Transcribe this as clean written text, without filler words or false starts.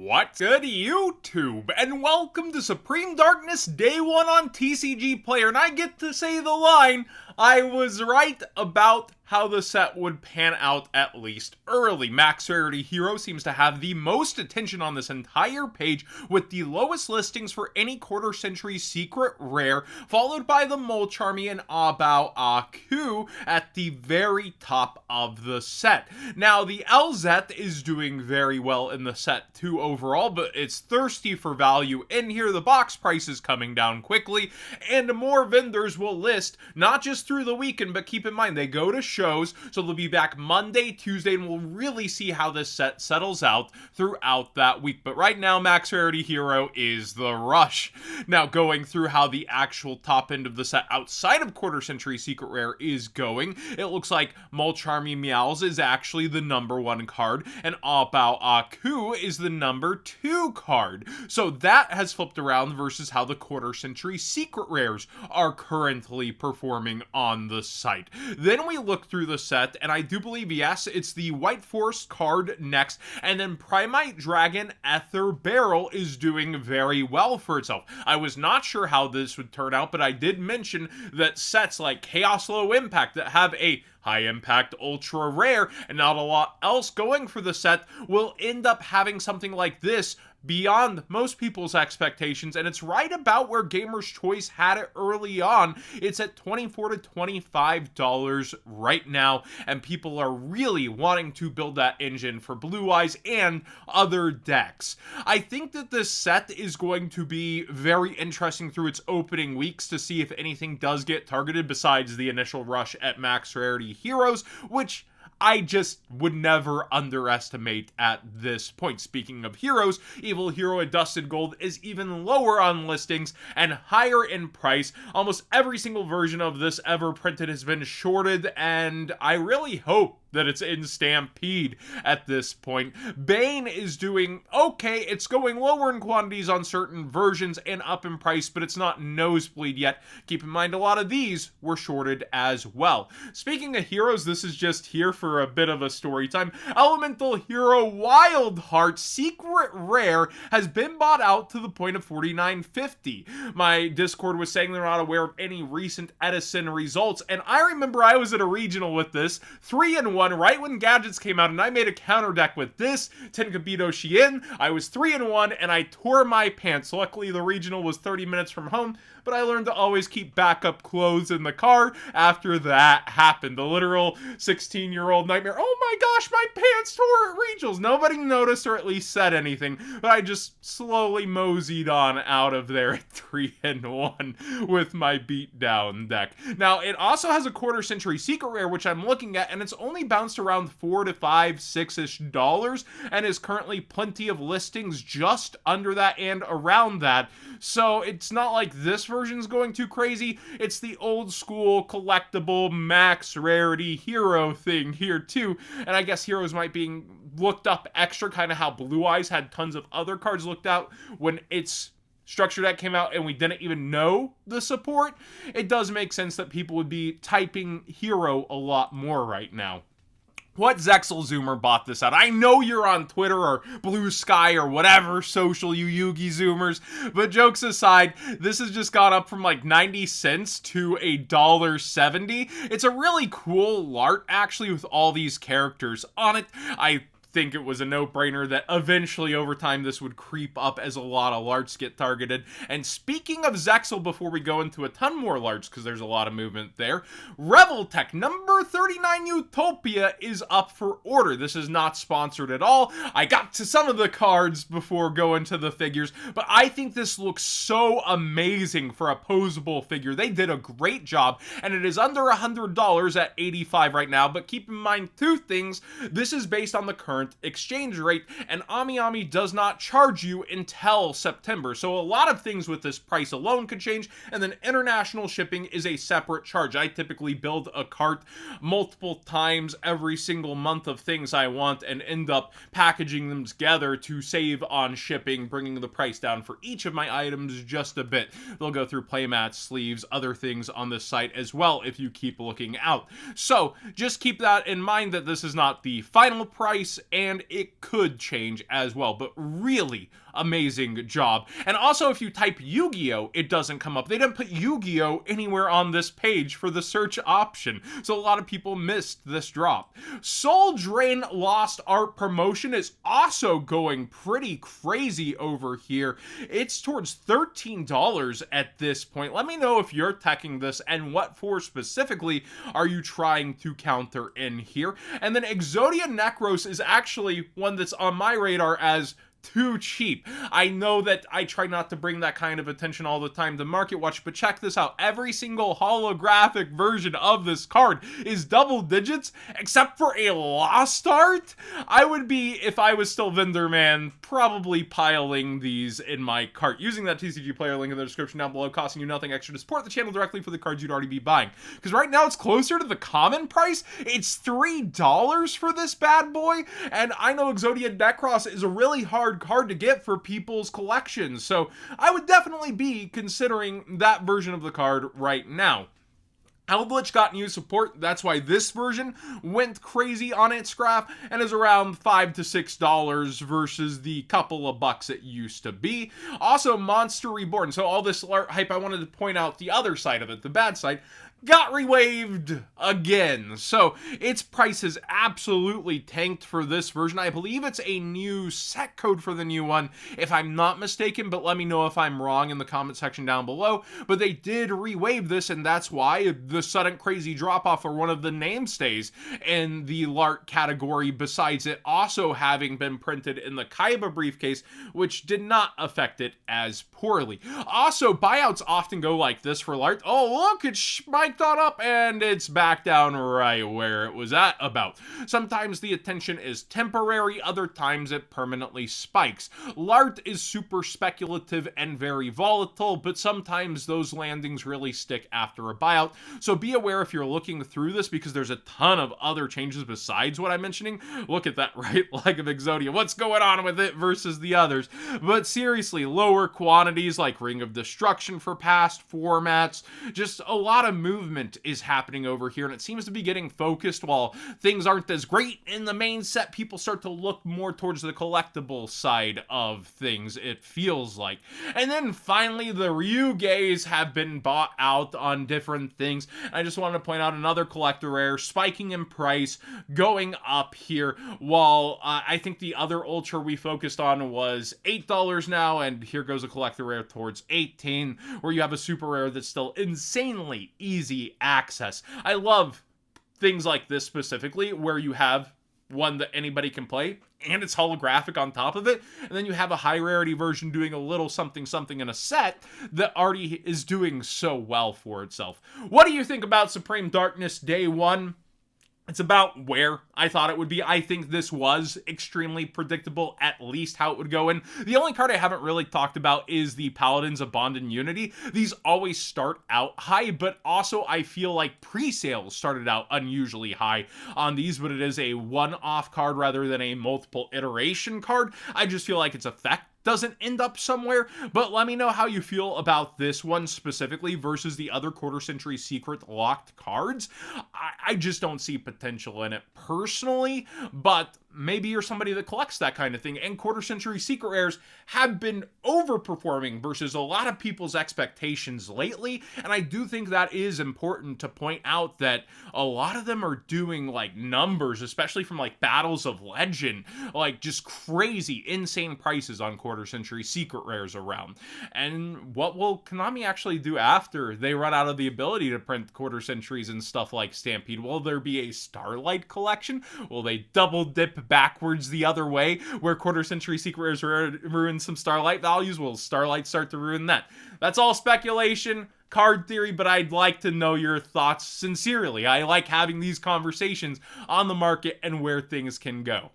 What's good, YouTube? And welcome to Supreme Darkness Day 1 on TCG Player. And I get to say the line, I was right about how the set would pan out at least early. Max Rarity Hero seems to have the most attention on this entire page, with the lowest listings for any quarter century secret rare, followed by the Molcharmy and Abao Aku at the very top of the set. Now, the LZ is doing very well in the set too overall, but it's thirsty for value in here. The box price is coming down quickly, and more vendors will list, not just through the weekend, but keep in mind, they go to shows, so they'll be back Monday, Tuesday, and we'll really see how this set settles out throughout that week. But right now, Max Rarity Hero is the rush. Now, going through how the actual top end of the set outside of quarter century secret rare is going, it looks like Molcharmy Meows is actually the number 1 card, and Abao Aku is the number 2 card. So that has flipped around versus how the quarter century secret rares are currently performing on the site. Then we look through the set, and I do believe, yes, it's the White Forest card next, and then Primite Dragon Ether Barrel is doing very well for itself. I was not sure how this would turn out, but I did mention that sets like Chaos Low Impact that have a high impact ultra rare and not a lot else going for the set will end up having something like this beyond most people's expectations, and it's right about where Gamer's Choice had it early on. It's at $24 to $25 right now, and people are really wanting to build that engine for Blue Eyes and other decks. I think that this set is going to be very interesting through its opening weeks to see if anything does get targeted besides the initial rush at Max Rarity Heroes, which I just would never underestimate at this point. Speaking of heroes, Evil Hero Adusted Gold is even lower on listings and higher in price. Almost every single version of this ever printed has been shorted, and I really hope that it's in Stampede at this point. Bane is doing okay. It's going lower in quantities on certain versions and up in price, but it's not Nosebleed yet. Keep in mind, a lot of these were shorted as well. Speaking of heroes, this is just here for a bit of a story time. Elemental Hero Wildheart Secret Rare has been bought out to the point of $49.50. My Discord was saying they're not aware of any recent Edison results, and I remember I was at a regional with this, 3-1, right when Gadgets came out, and I made a counter deck with this, Tenkabito Shien. I was 3-1, and I tore my pants. Luckily, the regional was 30 minutes from home, but I learned to always keep backup clothes in the car after that happened. The literal 16-year-old nightmare. Oh my gosh, my pants tore at regionals. Nobody noticed or at least said anything, but I just slowly moseyed on out of there at 3-1 with my beatdown deck. Now, it also has a quarter century secret rare, which I'm looking at, and it's only bounced around $4 to $5, $6-ish, and is currently plenty of listings just under that and around that. So it's not like this version's going too crazy. It's the old school collectible Max Rarity Hero thing here too. And I guess heroes might be looked up extra, kind of how Blue Eyes had tons of other cards looked out when its structure deck came out and we didn't even know the support. It does make sense that people would be typing hero a lot more right now. What Zexel Zoomer bought this out? I know you're on Twitter or Blue Sky or whatever social you Yugi Zoomers, but jokes aside, this has just gone up from like 90 cents to $1.70. It's a really cool LART actually with all these characters on it. I think it was a no-brainer that eventually over time this would creep up as a lot of larts get targeted. And speaking of Zexel, before we go into a ton more larts, because there's a lot of movement there, Reveltech number 39 Utopia is up for order. This is not sponsored at all. I got to some of the cards before going to the figures, but I think this looks so amazing for a posable figure. They did a great job, and it is under $100 at $85 right now, but keep in mind two things. This is based on the current exchange rate, and AmiAmi does not charge you until September. So a lot of things with this price alone could change, and then international shipping is a separate charge. I typically build a cart multiple times every single month of things I want and end up packaging them together to save on shipping, bringing the price down for each of my items just a bit. They'll go through playmats, sleeves, other things on this site as well if you keep looking out. So just keep that in mind that this is not the final price, and it could change as well, but really amazing job. And also, if you type Yu-Gi-Oh, it doesn't come up. They didn't put Yu-Gi-Oh anywhere on this page for the search option, so a lot of people missed this drop. Soul Drain Lost Art Promotion is also going pretty crazy over here. It's towards $13 at this point. Let me know if you're teching this and what for specifically are you trying to counter in here. And then Exodia Necros is actually one that's on my radar as too cheap. I know that I try not to bring that kind of attention all the time to Market Watch, but check this out. Every single holographic version of this card is double digits, except for a Lost Art. I would be, if I was still Vendor Man, probably piling these in my cart, using that TCG player link in the description down below, costing you nothing extra to support the channel directly for the cards you'd already be buying. Because right now it's closer to the common price. It's $3 for this bad boy, and I know Exodia Necros is a really hard card to get for people's collections, so I would definitely be considering that version of the card right now. Eldritch got new support, that's why this version went crazy on its graph and is around $5 to $6 versus the couple of bucks it used to be. Also, Monster Reborn, so all this hype, I wanted to point out the other side of it, the bad side, got rewaved again. So its price has absolutely tanked for this version. I believe it's a new set code for the new one, if I'm not mistaken, but let me know if I'm wrong in the comment section down below. But they did rewave this, and that's why the sudden crazy drop off for one of the mainstays in the LART category, besides it also having been printed in the Kaiba briefcase, which did not affect it as poorly. Also, buyouts often go like this for LART. Oh, look, it's spiked on up and it's back down right where it was at about. Sometimes the attention is temporary, other times it permanently spikes. LART is super speculative and very volatile, but sometimes those landings really stick after a buyout. So be aware if you're looking through this, because there's a ton of other changes besides what I'm mentioning. Look at that right leg of Exodia. What's going on with it versus the others? But seriously, lower quantities like Ring of Destruction for past formats, just a lot of movement is happening over here, and it seems to be getting focused. While things aren't as great in the main set, people start to look more towards the collectible side of things, it feels like. And then finally, the Ryugeis have been bought out on different things. I just wanted to point out another collector rare spiking in price, going up here, while I think the other ultra we focused on was $8 now, and here goes a collector rare towards $18, where you have a super rare that's still insanely easy access. I love things like this specifically, where you have one that anybody can play and it's holographic on top of it, and then you have a high rarity version doing a little something something in a set that already is doing so well for itself. What do you think about Supreme Darkness Day 1? It's about where I thought it would be. I think this was extremely predictable, at least how it would go in. The only card I haven't really talked about is the Paladins of Bond and Unity. These always start out high, but also I feel like pre-sales started out unusually high on these, but it is a one-off card rather than a multiple iteration card. I just feel like its effect doesn't end up somewhere, but let me know how you feel about this one specifically versus the other quarter century secret locked cards. I just don't see potential in it personally, but maybe you're somebody that collects that kind of thing, and quarter century secret rares have been overperforming versus a lot of people's expectations lately, and I do think that is important to point out that a lot of them are doing like numbers, especially from like Battles of Legend, like just crazy insane prices on quarter century secret rares around. And what will Konami actually do after they run out of the ability to print quarter centuries and stuff like Stampede? Will there be a Starlight collection? Will they double dip backwards the other way, where quarter century secret rares ruin some Starlight values? Will Starlight start to ruin that? That's all speculation, card theory, but I'd like to know your thoughts sincerely. I like having these conversations on the market and where things can go.